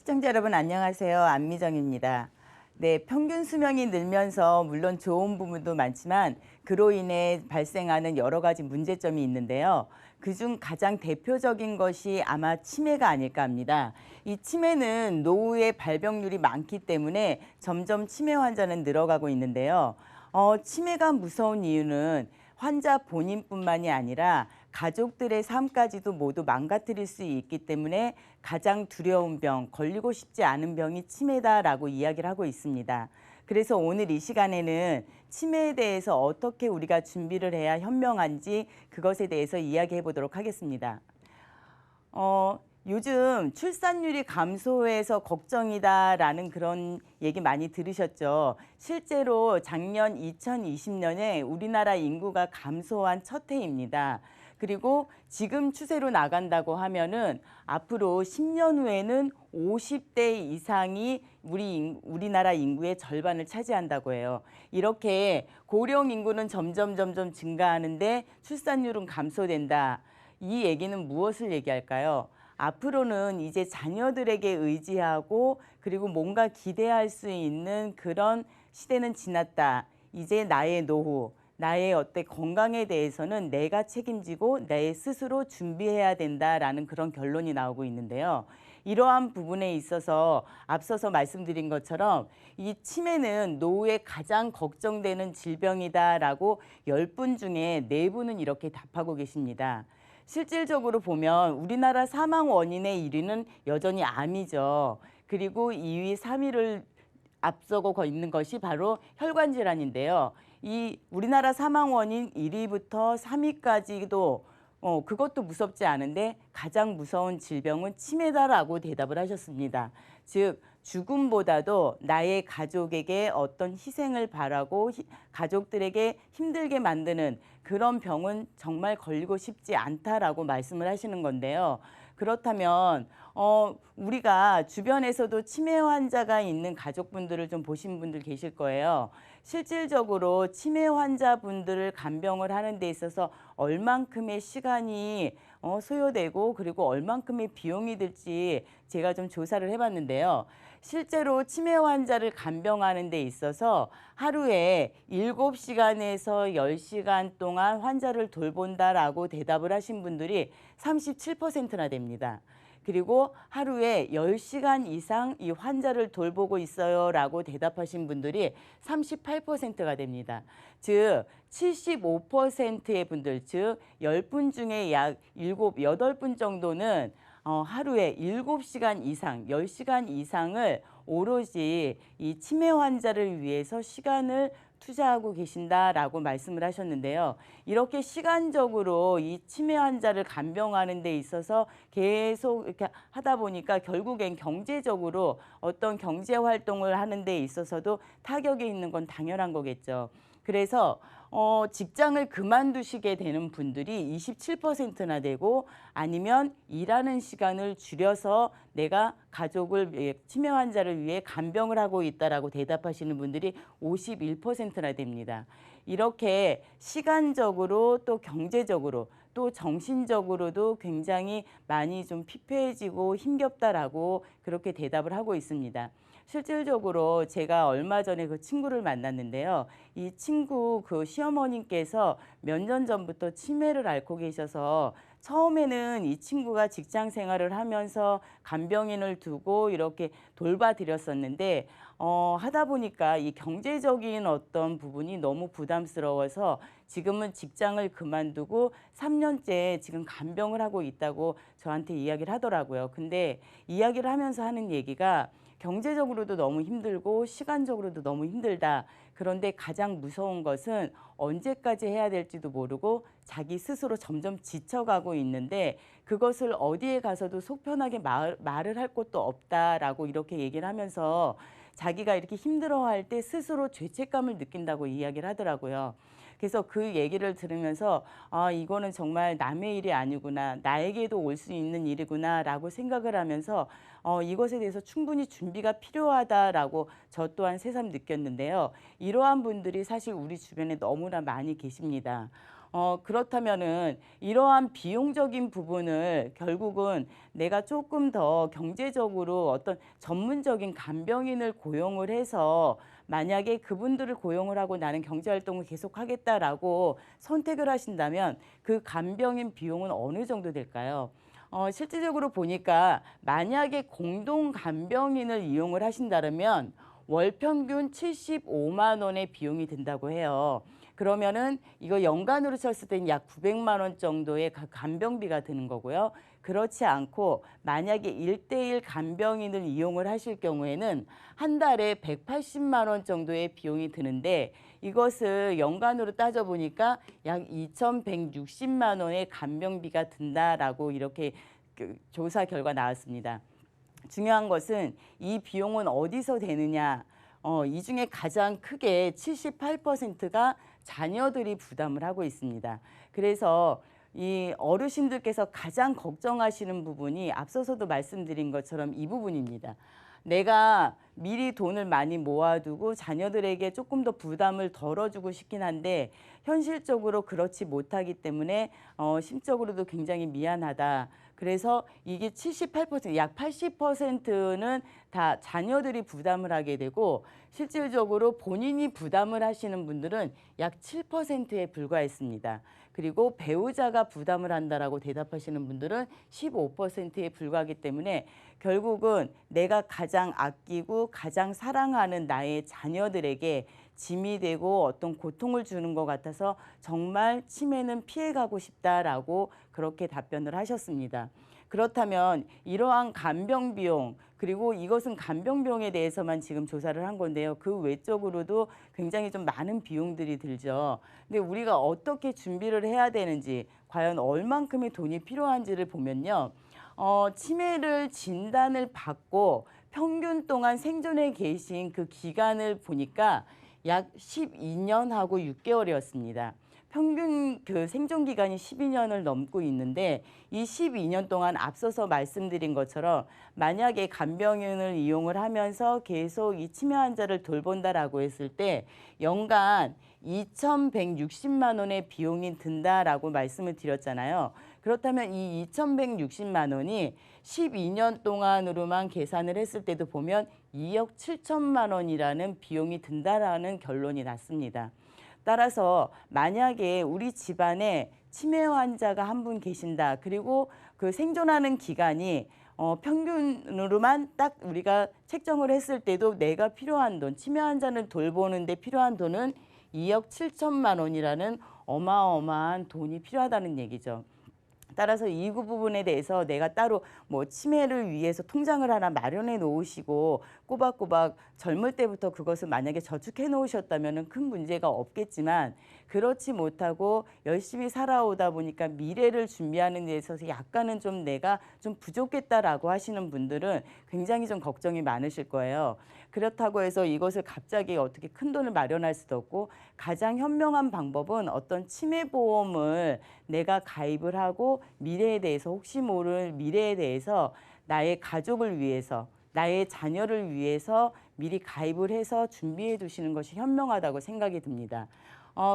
시청자 여러분 안녕하세요. 안미정입니다. 네, 평균 수명이 늘면서 물론 좋은 부분도 많지만 그로 인해 발생하는 여러 가지 문제점이 있는데요. 그중 가장 대표적인 것이 아마 치매가 아닐까 합니다. 이 치매는 노후의 발병률이 많기 때문에 점점 치매 환자는 늘어가고 있는데요. 치매가 무서운 이유는 환자 본인뿐만이 아니라 가족들의 삶까지도 모두 망가뜨릴 수 있기 때문에 가장 두려운 병, 걸리고 싶지 않은 병이 치매다라고 이야기를 하고 있습니다. 그래서 오늘 이 시간에는 치매에 대해서 어떻게 우리가 준비를 해야 현명한지 그것에 대해서 이야기해 보도록 하겠습니다. 요즘 출산율이 감소해서 걱정이다라는 그런 얘기 많이 들으셨죠. 실제로 작년 2020년에 우리나라 인구가 감소한 첫 해입니다. 그리고 지금 추세로 나간다고 하면은 앞으로 10년 후에는 50대 이상이 우리나라 인구의 절반을 차지한다고 해요. 이렇게 고령 인구는 점점 증가하는데 출산율은 감소된다. 이 얘기는 무엇을 얘기할까요? 앞으로는 이제 자녀들에게 의지하고 그리고 뭔가 기대할 수 있는 그런 시대는 지났다. 이제 나의 노후, 나의 건강에 대해서는 내가 책임지고 내 스스로 준비해야 된다라는 그런 결론이 나오고 있는데요. 이러한 부분에 있어서 앞서서 말씀드린 것처럼 이 치매는 노후에 가장 걱정되는 질병이다라고 10분 중에 4분은 이렇게 답하고 계십니다. 실질적으로 보면 우리나라 사망 원인의 1위는 여전히 암이죠. 그리고 2위, 3위를 앞서고 있는 것이 바로 혈관 질환인데요. 이 우리나라 사망 원인 1위부터 3위까지도 그것도 무섭지 않은데 가장 무서운 질병은 치매다라고 대답을 하셨습니다. 즉 죽음보다도 나의 가족에게 어떤 희생을 바라고 가족들에게 힘들게 만드는 그런 병은 정말 걸리고 싶지 않다라고 말씀을 하시는 건데요. 그렇다면 우리가 주변에서도 치매 환자가 있는 가족분들을 좀 보신 분들 계실 거예요. 실질적으로 치매 환자분들을 간병을 하는 데 있어서 얼만큼의 시간이 소요되고 그리고 얼만큼의 비용이 들지 제가 좀 조사를 해봤는데요. 실제로 치매 환자를 간병하는 데 있어서 하루에 7시간에서 10시간 동안 환자를 돌본다라고 대답을 하신 분들이 37%나 됩니다. 그리고 하루에 10시간 이상 이 환자를 돌보고 있어요라고 대답하신 분들이 38%가 됩니다. 즉 75%의 분들, 즉 10분 중에 약 7, 8분 정도는 하루에 7시간 이상, 10시간 이상을 오로지 이 치매 환자를 위해서 시간을 투자하고 계신다라고 말씀을 하셨는데요. 이렇게 시간적으로 이 치매 환자를 간병하는 데 있어서 계속 이렇게 하다 보니까 결국엔 경제적으로 어떤 경제 활동을 하는 데 있어서도 타격이 있는 건 당연한 거겠죠. 그래서 직장을 그만두시게 되는 분들이 27%나 되고 아니면 일하는 시간을 줄여서 내가 가족을 치매 환자를 위해 간병을 하고 있다라고 대답하시는 분들이 51%나 됩니다. 이렇게 시간적으로 또 경제적으로 또 정신적으로도 굉장히 많이 좀 피폐해지고 힘겹다라고 그렇게 대답을 하고 있습니다. 실질적으로 제가 얼마 전에 그 친구를 만났는데요. 이 친구 그 시어머님께서 몇 년 전부터 치매를 앓고 계셔서 처음에는 이 친구가 직장 생활을 하면서 간병인을 두고 이렇게 돌봐드렸었는데 하다 보니까 이 경제적인 어떤 부분이 너무 부담스러워서 지금은 직장을 그만두고 3년째 지금 간병을 하고 있다고 저한테 이야기를 하더라고요. 근데 이야기를 하면서 하는 얘기가 경제적으로도 너무 힘들고 시간적으로도 너무 힘들다. 그런데 가장 무서운 것은 언제까지 해야 될지도 모르고 자기 스스로 점점 지쳐가고 있는데 그것을 어디에 가서도 속 편하게 말을 할 곳도 없다라고 이렇게 얘기를 하면서 자기가 이렇게 힘들어할 때 스스로 죄책감을 느낀다고 이야기를 하더라고요. 그래서 그 얘기를 들으면서 아, 이거는 정말 남의 일이 아니구나. 나에게도 올 수 있는 일이구나라고 생각을 하면서 이것에 대해서 충분히 준비가 필요하다라고 저 또한 새삼 느꼈는데요. 이러한 분들이 사실 우리 주변에 너무나 많이 계십니다. 그렇다면은 이러한 비용적인 부분을 결국은 내가 조금 더 경제적으로 어떤 전문적인 간병인을 고용을 해서 만약에 그분들을 고용을 하고 나는 경제활동을 계속하겠다라고 선택을 하신다면 그 간병인 비용은 어느 정도 될까요? 실질적으로 보니까 만약에 공동 간병인을 이용을 하신다면 월 평균 75만 원의 비용이 든다고 해요. 그러면은 이거 연간으로 쳤을 때는 약 900만 원 정도의 간병비가 드는 거고요. 그렇지 않고 만약에 1대1 간병인을 이용을 하실 경우에는 한 달에 180만 원 정도의 비용이 드는데 이것을 연간으로 따져보니까 약 2,160만 원의 간병비가 든다라고 이렇게 조사 결과 나왔습니다. 중요한 것은 이 비용은 어디서 되느냐. 이 중에 가장 크게 78%가 자녀들이 부담을 하고 있습니다. 그래서 이 어르신들께서 가장 걱정하시는 부분이 앞서서도 말씀드린 것처럼 이 부분입니다. 내가 미리 돈을 많이 모아두고 자녀들에게 조금 더 부담을 덜어주고 싶긴 한데 현실적으로 그렇지 못하기 때문에 심적으로도 굉장히 미안하다. 그래서 이게 78%, 약 80%는 다 자녀들이 부담을 하게 되고 실질적으로 본인이 부담을 하시는 분들은 약 7%에 불과했습니다. 그리고 배우자가 부담을 한다라고 대답하시는 분들은 15%에 불과하기 때문에 결국은 내가 가장 아끼고 가장 사랑하는 나의 자녀들에게 짐이 되고 어떤 고통을 주는 것 같아서 정말 치매는 피해가고 싶다라고 그렇게 답변을 하셨습니다. 그렇다면 이러한 간병 비용 그리고 이것은 간병 비용에 대해서만 지금 조사를 한 건데요. 그 외적으로도 굉장히 좀 많은 비용들이 들죠. 근데 우리가 어떻게 준비를 해야 되는지 과연 얼만큼의 돈이 필요한지를 보면요. 치매를 진단을 받고 평균 동안 생존해 계신 그 기간을 보니까 약 12년하고 6개월이었습니다. 평균 그 생존 기간이 12년을 넘고 있는데 이 12년 동안 앞서서 말씀드린 것처럼 만약에 간병인을 이용을 하면서 계속 이 치매 환자를 돌본다라고 했을 때 연간 2,160만 원의 비용이 든다라고 말씀을 드렸잖아요. 그렇다면 이 2,160만 원이 12년 동안으로만 계산을 했을 때도 보면 2억 7천만 원이라는 비용이 든다라는 결론이 났습니다. 따라서 만약에 우리 집안에 치매 환자가 한 분 계신다. 그리고 그 생존하는 기간이 평균으로만 딱 우리가 책정을 했을 때도 내가 필요한 돈, 치매 환자를 돌보는 데 필요한 돈은 2억 7천만 원이라는 어마어마한 돈이 필요하다는 얘기죠. 따라서 이 부분에 대해서 내가 따로 뭐 치매를 위해서 통장을 하나 마련해 놓으시고 꼬박꼬박 젊을 때부터 그것을 만약에 저축해 놓으셨다면 큰 문제가 없겠지만 그렇지 못하고 열심히 살아오다 보니까 미래를 준비하는 데 있어서 약간은 좀 내가 좀 부족했다라고 하시는 분들은 굉장히 좀 걱정이 많으실 거예요. 그렇다고 해서 이것을 갑자기 어떻게 큰 돈을 마련할 수도 없고 가장 현명한 방법은 어떤 치매보험을 내가 가입을 하고 미래에 대해서 혹시 모를 미래에 대해서 나의 가족을 위해서 나의 자녀를 위해서 미리 가입을 해서 준비해 두시는 것이 현명하다고 생각이 듭니다.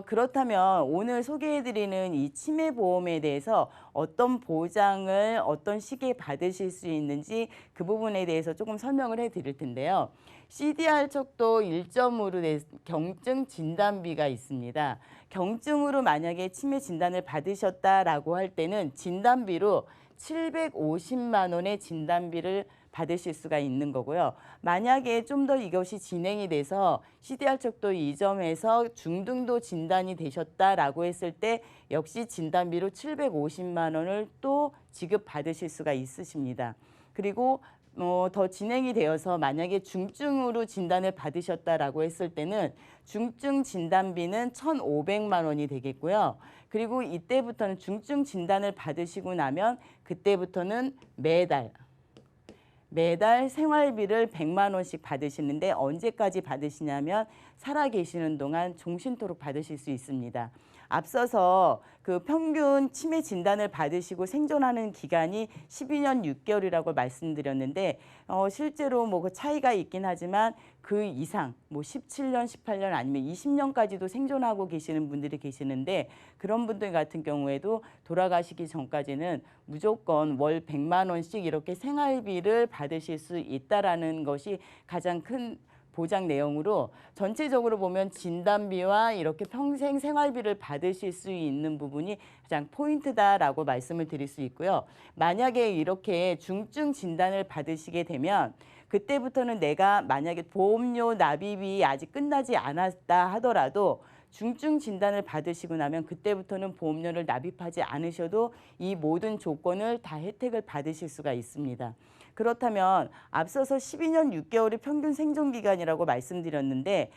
그렇다면 오늘 소개해드리는 이 치매보험에 대해서 어떤 보장을 어떤 시기에 받으실 수 있는지 그 부분에 대해서 조금 설명을 해드릴 텐데요. CDR 척도 1점으로 경증 진단비가 있습니다. 경증으로 만약에 치매 진단을 받으셨다라고 할 때는 진단비로 750만 원의 진단비를 받으실 수가 있는 거고요. 만약에 좀 더 이것이 진행이 돼서 CDR 척도 2점에서 중등도 진단이 되셨다라고 했을 때 역시 진단비로 750만 원을 또 지급받으실 수가 있으십니다. 그리고 더 진행이 되어서 만약에 중증으로 진단을 받으셨다라고 했을 때는 중증 진단비는 1,500만 원이 되겠고요. 그리고 이때부터는 중증 진단을 받으시고 나면 그때부터는 매달 생활비를 100만 원씩 받으시는데 언제까지 받으시냐면 살아 계시는 동안 종신토록 받으실 수 있습니다. 앞서서 그 평균 치매 진단을 받으시고 생존하는 기간이 12년 6개월이라고 말씀드렸는데 실제로 뭐 그 차이가 있긴 하지만 그 이상 뭐 17년, 18년 아니면 20년까지도 생존하고 계시는 분들이 계시는데 그런 분들 같은 경우에도 돌아가시기 전까지는 무조건 월 100만 원씩 이렇게 생활비를 받으실 수 있다라는 것이 가장 큰 보장 내용으로 전체적으로 보면 진단비와 이렇게 평생 생활비를 받으실 수 있는 부분이 가장 포인트다라고 말씀을 드릴 수 있고요. 만약에 이렇게 중증 진단을 받으시게 되면 그때부터는 내가 만약에 보험료 납입이 아직 끝나지 않았다 하더라도 중증 진단을 받으시고 나면 그때부터는 보험료를 납입하지 않으셔도 이 모든 조건을 다 혜택을 받으실 수가 있습니다. 그렇다면 앞서서 12년 6개월이 평균 생존 기간이라고 말씀드렸는데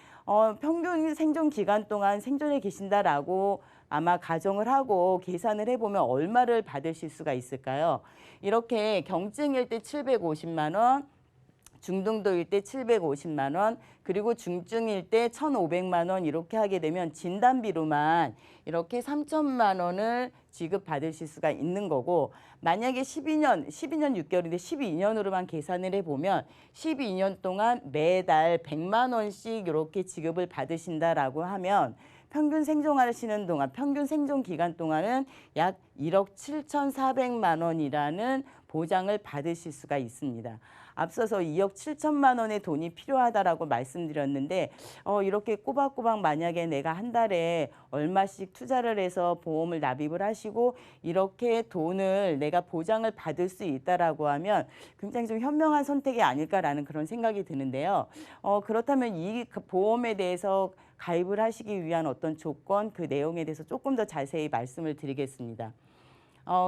평균 생존 기간 동안 생존해 계신다라고 아마 가정을 하고 계산을 해보면 얼마를 받으실 수가 있을까요? 이렇게 경증일 때 750만 원, 중등도일 때 750만 원, 그리고 중증일 때 1,500만 원 이렇게 하게 되면 진단비로만 이렇게 3천만 원을 지급받으실 수가 있는 거고 만약에 12년 6개월인데 12년으로만 계산을 해보면 12년 동안 매달 100만 원씩 이렇게 지급을 받으신다라고 하면 평균 생존하시는 동안 평균 생존 기간 동안은 약 1억 7,400만 원이라는 보장을 받으실 수가 있습니다. 앞서서 2억 7천만 원의 돈이 필요하다라고 말씀드렸는데 이렇게 꼬박꼬박 만약에 내가 한 달에 얼마씩 투자를 해서 보험을 납입을 하시고 이렇게 돈을 내가 보장을 받을 수 있다라고 하면 굉장히 좀 현명한 선택이 아닐까라는 그런 생각이 드는데요. 그렇다면 이 보험에 대해서 가입을 하시기 위한 어떤 조건, 그 내용에 대해서 조금 더 자세히 말씀을 드리겠습니다.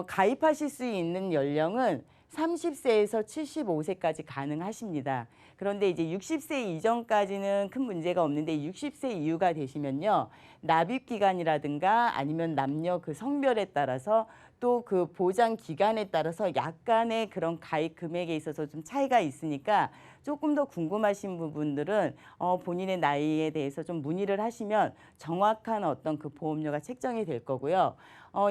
가입하실 수 있는 연령은 30세에서 75세까지 가능하십니다. 그런데 이제 60세 이전까지는 큰 문제가 없는데 60세 이후가 되시면요. 납입 기간이라든가 아니면 남녀 그 성별에 따라서 또 그 보장 기간에 따라서 약간의 그런 가입 금액에 있어서 좀 차이가 있으니까 조금 더 궁금하신 부분들은 본인의 나이에 대해서 좀 문의를 하시면 정확한 어떤 그 보험료가 책정이 될 거고요.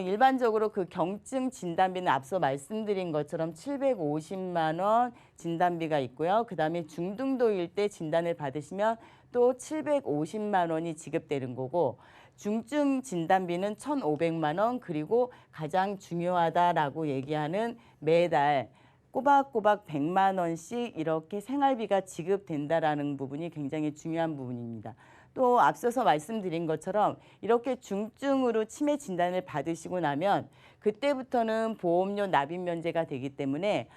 일반적으로 그 경증 진단비는 앞서 말씀드린 것처럼 750만 원 진단비가 있고요. 그다음에 중등도일 때 진단을 받으시면 또 750만 원이 지급되는 거고 중증 진단비는 1,500만 원 그리고 가장 중요하다라고 얘기하는 매달 꼬박꼬박 100만 원씩 이렇게 생활비가 지급된다라는 부분이 굉장히 중요한 부분입니다. 또 앞서서 말씀드린 것처럼 이렇게 중증으로 치매 진단을 받으시고 나면 그때부터는 보험료 납입 면제가 되기 때문에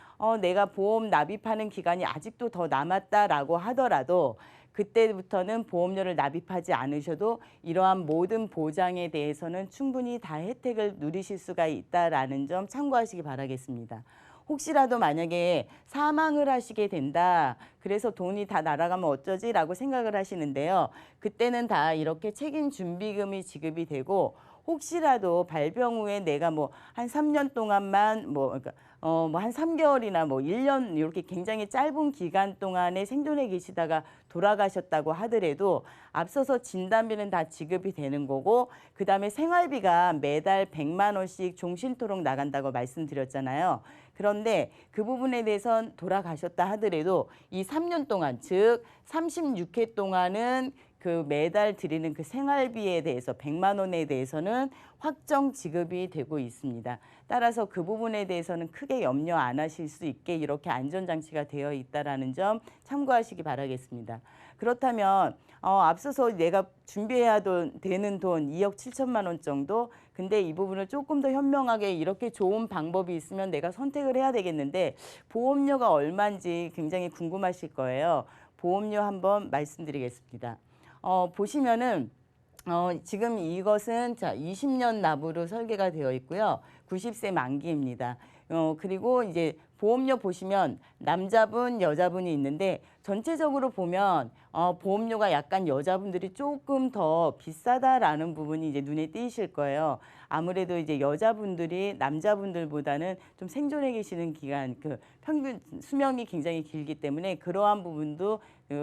내가 보험 납입하는 기간이 아직도 더 남았다라고 하더라도 그때부터는 보험료를 납입하지 않으셔도 이러한 모든 보장에 대해서는 충분히 다 혜택을 누리실 수가 있다라는 점 참고하시기 바라겠습니다. 혹시라도 만약에 사망을 하시게 된다. 그래서 돈이 다 날아가면 어쩌지라고 생각을 하시는데요. 그때는 다 이렇게 책임 준비금이 지급이 되고 혹시라도 발병 후에 내가 뭐 한 3년 동안만 그러니까 뭐 한 3개월이나 뭐 1년 이렇게 굉장히 짧은 기간 동안에 생존해 계시다가 돌아가셨다고 하더라도 앞서서 진단비는 다 지급이 되는 거고 그다음에 생활비가 매달 100만 원씩 종신토록 나간다고 말씀드렸잖아요. 그런데 그 부분에 대해선 돌아가셨다 하더라도 이 3년 동안 즉 36회 동안은 그 매달 드리는 그 생활비에 대해서 100만 원에 대해서는 확정 지급이 되고 있습니다. 따라서 그 부분에 대해서는 크게 염려 안 하실 수 있게 이렇게 안전장치가 되어 있다는 점 참고하시기 바라겠습니다. 그렇다면 앞서서 내가 준비해야 되는 돈 2억 7천만 원 정도 근데 이 부분을 조금 더 현명하게 이렇게 좋은 방법이 있으면 내가 선택을 해야 되겠는데 보험료가 얼마인지 굉장히 궁금하실 거예요. 보험료 한번 말씀드리겠습니다. 보시면은 지금 이것은 20년 납으로 설계가 되어 있고요. 90세 만기입니다. 그리고 이제 보험료 보시면 남자분, 여자분이 있는데 전체적으로 보면 보험료가 약간 여자분들이 조금 더 비싸다라는 부분이 이제 눈에 띄실 거예요. 아무래도 이제 여자분들이 남자분들보다는 좀 생존해 계시는 기간, 그 평균 수명이 굉장히 길기 때문에 그러한 부분도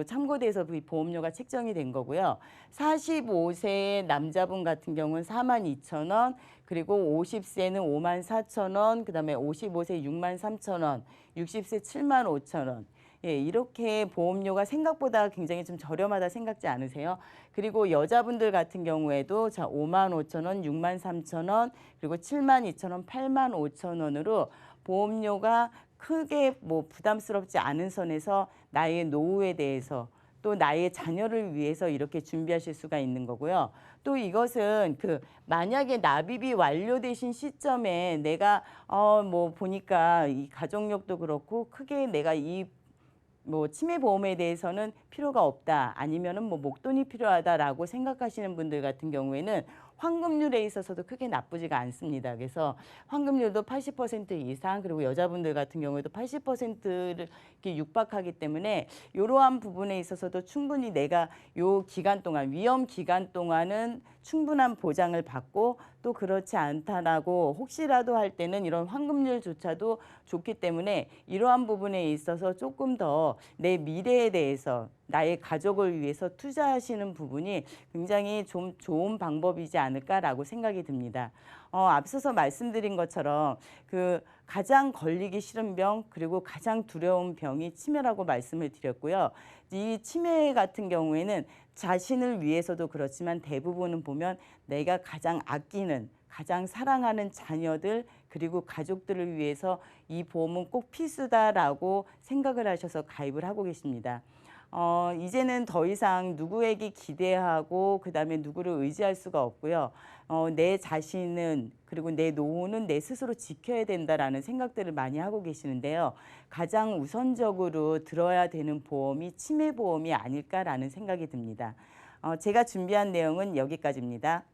참고돼서 그 보험료가 책정이 된 거고요. 45세 남자분 같은 경우는 42,000원, 그리고 50세는 54,000원, 그다음에 55세 63,000원, 60세 75,000원. 예, 이렇게 보험료가 생각보다 굉장히 좀 저렴하다 생각지 않으세요? 그리고 여자분들 같은 경우에도 자 55,000원, 63,000원, 그리고 72,000원, 85,000원으로 보험료가 크게 뭐 부담스럽지 않은 선에서 나의 노후에 대해서 또 나의 자녀를 위해서 이렇게 준비하실 수가 있는 거고요. 또 이것은 그 만약에 납입이 완료되신 시점에 내가 뭐 보니까 이 가족력도 그렇고 크게 내가 이 뭐 치매 보험에 대해서는 필요가 없다, 아니면은 뭐 목돈이 필요하다라고 생각하시는 분들 같은 경우에는 환급률에 있어서도 크게 나쁘지가 않습니다. 그래서 환급률도 80% 이상, 그리고 여자분들 같은 경우에도 80%를 이렇게 육박하기 때문에 이러한 부분에 있어서도 충분히 내가 요 기간 동안, 위험 기간 동안은 충분한 보장을 받고, 또 그렇지 않다라고 혹시라도 할 때는 이런 환급률조차도 좋기 때문에 이러한 부분에 있어서 조금 더 내 미래에 대해서 나의 가족을 위해서 투자하시는 부분이 굉장히 좀 좋은 방법이지 않을까라고 생각이 듭니다. 앞서서 말씀드린 것처럼 그 가장 걸리기 싫은 병, 그리고 가장 두려운 병이 치매라고 말씀을 드렸고요. 이 치매 같은 경우에는 자신을 위해서도 그렇지만 대부분은 보면 내가 가장 아끼는, 가장 사랑하는 자녀들, 그리고 가족들을 위해서 이 보험은 꼭 필수다라고 생각을 하셔서 가입을 하고 계십니다. 이제는 더 이상 누구에게 기대하고 그다음에 누구를 의지할 수가 없고요. 내 자신은, 그리고 내 노후는 내 스스로 지켜야 된다라는 생각들을 많이 하고 계시는데요. 가장 우선적으로 들어야 되는 보험이 치매 보험이 아닐까라는 생각이 듭니다. 제가 준비한 내용은 여기까지입니다.